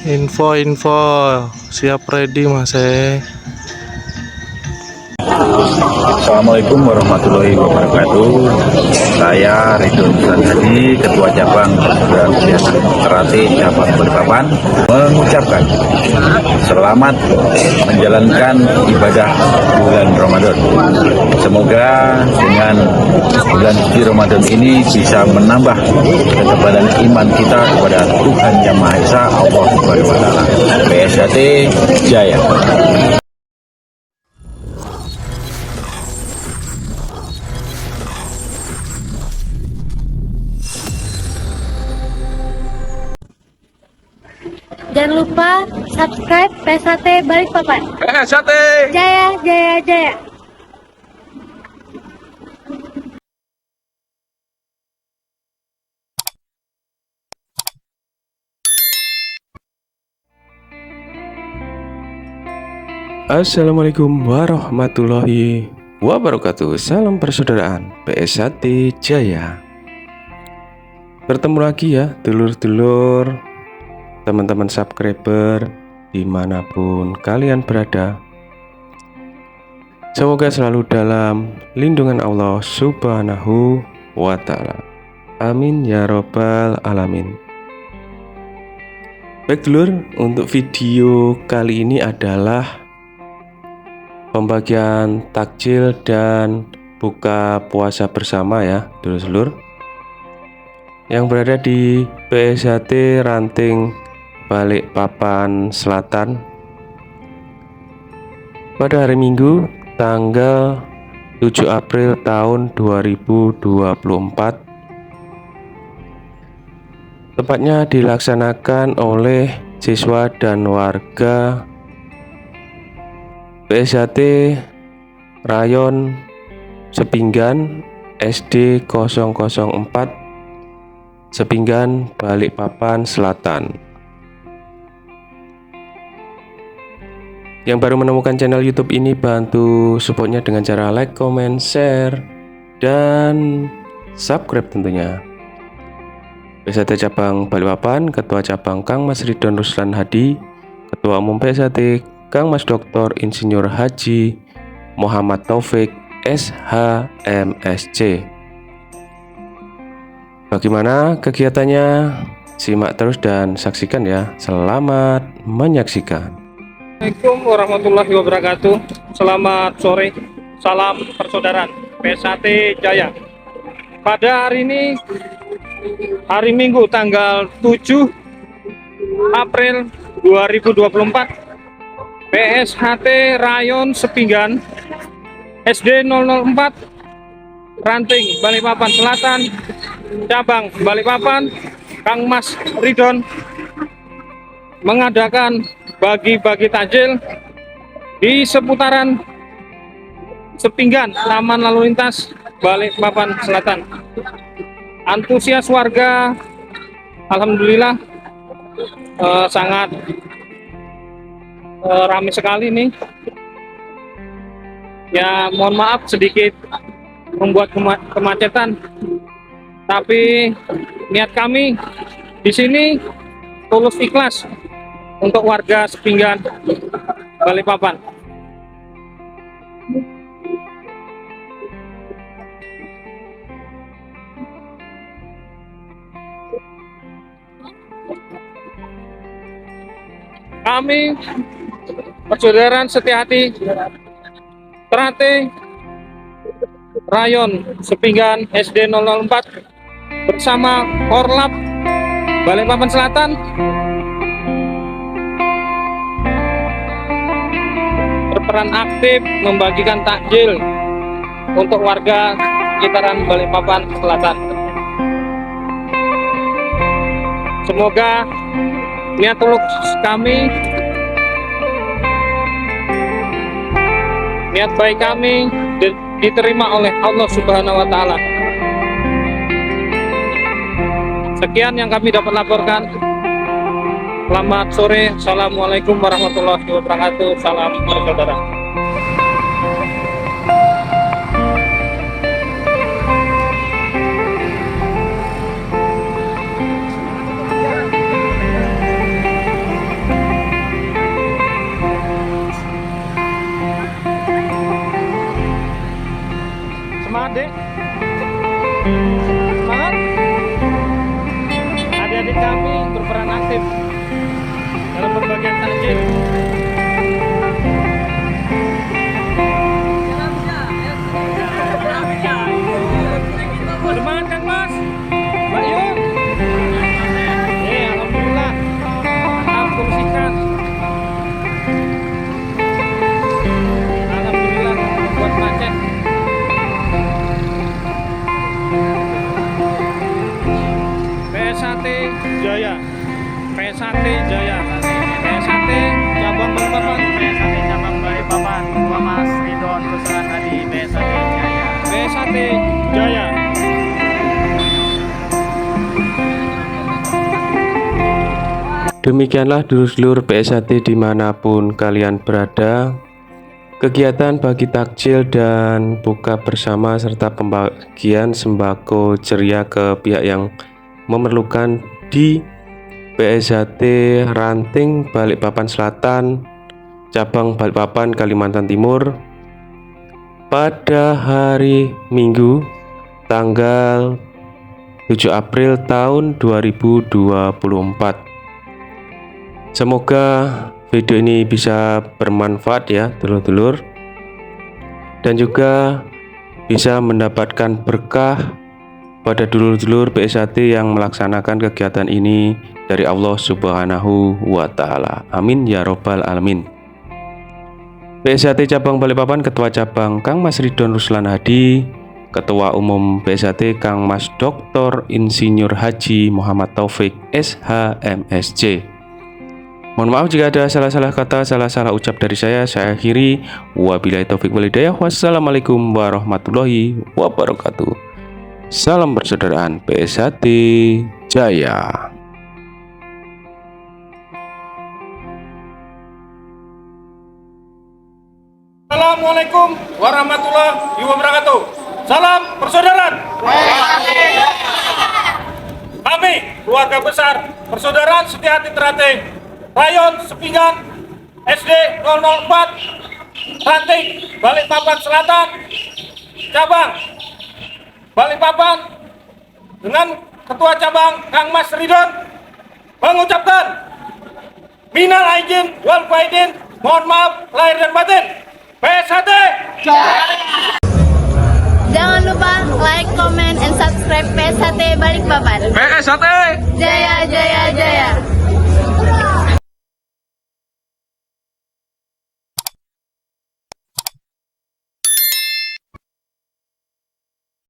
Info siap ready Mas. Assalamualaikum warahmatullahi wabarakatuh. Saya Ridwan Hadi, Ketua Cabang Persaudaraan Karate Cabang Balikpapan, mengucapkan selamat menjalankan ibadah bulan Ramadan. Semoga dengan bulan suci Ramadan ini bisa menambah ketebalan iman kita kepada Tuhan Yang Maha Esa, Allah Subhanahu wa Ta'ala. PSAT Jaya. Jangan lupa subscribe PSAT Balikpapan. PSAT Jaya, jaya, jaya. Assalamualaikum warahmatullahi wabarakatuh. Salam persaudaraan PSAT Jaya. Bertemu lagi ya dulur-dulur, teman-teman subscriber dimanapun kalian berada. Semoga selalu dalam lindungan Allah Subhanahu wa Ta'ala. Amin ya robbal alamin. Baik dulur, untuk video kali ini adalah pembagian takjil dan buka puasa bersama ya dulur-dulur yang berada di PSAT Ranting Balikpapan Selatan pada hari Minggu tanggal 7 April tahun 2024. Tepatnya dilaksanakan oleh siswa dan warga PSAT Rayon Sepinggan SD 004 Sepinggan Balikpapan Selatan. Yang baru menemukan channel YouTube ini, bantu supportnya dengan cara like, comment, share, dan subscribe tentunya. PSAT Cabang Balikpapan, Ketua Cabang Kang Mas Ridwan Ruslan Hadi, Ketua Umum PSAT Kang Mas Dr. Insinyur Haji Muhammad Taufik SHMSC. Bagaimana kegiatannya? Simak terus dan saksikan ya. Selamat menyaksikan. Assalamualaikum warahmatullahi wabarakatuh. Selamat sore, salam persaudaraan PSAT Jaya. Pada hari ini, hari Minggu tanggal 7 April 2024, PSAT Rayon Sepinggan SD 004 Ranting Balikpapan Selatan Cabang Balikpapan Kang Mas Ridwan mengadakan bagi-bagi takjil di seputaran Sepinggan, Taman Lalu Lintas Balikpapan Selatan. Antusias warga alhamdulillah sangat ramai sekali nih. Ya mohon maaf sedikit membuat kemacetan, tapi niat kami di sini tulus ikhlas untuk warga Sepinggan Balikpapan. Kami persaudaraan setia hati Trate Rayon Sepinggan SD 004 bersama Korlap Balikpapan Selatan berperan aktif membagikan takjil untuk warga sekitaran Balikpapan Selatan. Semoga niat tulus kami, niat baik kami diterima oleh Allah Subhanahu wa Ta'ala. Sekian yang kami dapat laporkan. Selamat sore. Assalamualaikum warahmatullahi wabarakatuh. Salam persaudaraan. Jaya. PSAT cabang Balikpapan. PSAT cabang Balikpapan, Tua Mas Ridwan Ruslan Hadi, PSAT Jaya. PSAT Jaya. Demikianlah dulur-dulur PSAT dimanapun kalian berada. Kegiatan bagi takjil dan buka bersama serta pembagian sembako ceria ke pihak yang memerlukan di PSAT Ranting Balikpapan Selatan, cabang Balikpapan, Kalimantan Timur pada hari Minggu tanggal 7 April tahun 2024. Semoga video ini bisa bermanfaat ya dulur-dulur, dan juga bisa mendapatkan berkah pada dulur-dulur PSAT yang melaksanakan kegiatan ini dari Allah Subhanahu wa Ta'ala. Amin ya Robbal Alamin. PSAT cabang Balikpapan, Ketua Cabang Kang Mas Ridwan Ruslan Hadi, Ketua Umum PSAT Kang Mas Dr. Insinyur Haji Muhammad Taufik SH MSc. Mohon maaf jika ada salah-salah kata, salah-salah ucap dari saya akhiri. Wabillahi taufik wal hidayah. Wassalamualaikum warahmatullahi wabarakatuh. Salam persaudaraan PSAT Jaya. Assalamualaikum warahmatullahi wabarakatuh. Salam persaudaraan. Kami keluarga besar Persaudaraan Setiati Ternate Rayon Sepinggan SD 004 Ranting Balikpapan Selatan, cabang Balikpapan, dengan Ketua Cabang Kang Mas Ridwan mengucapkan minal aidin wal faidin, mohon maaf lahir dan batin. PSAT. Jangan lupa like, comment, and subscribe PSAT Balikpapan. PSAT. Jaya, jaya, jaya.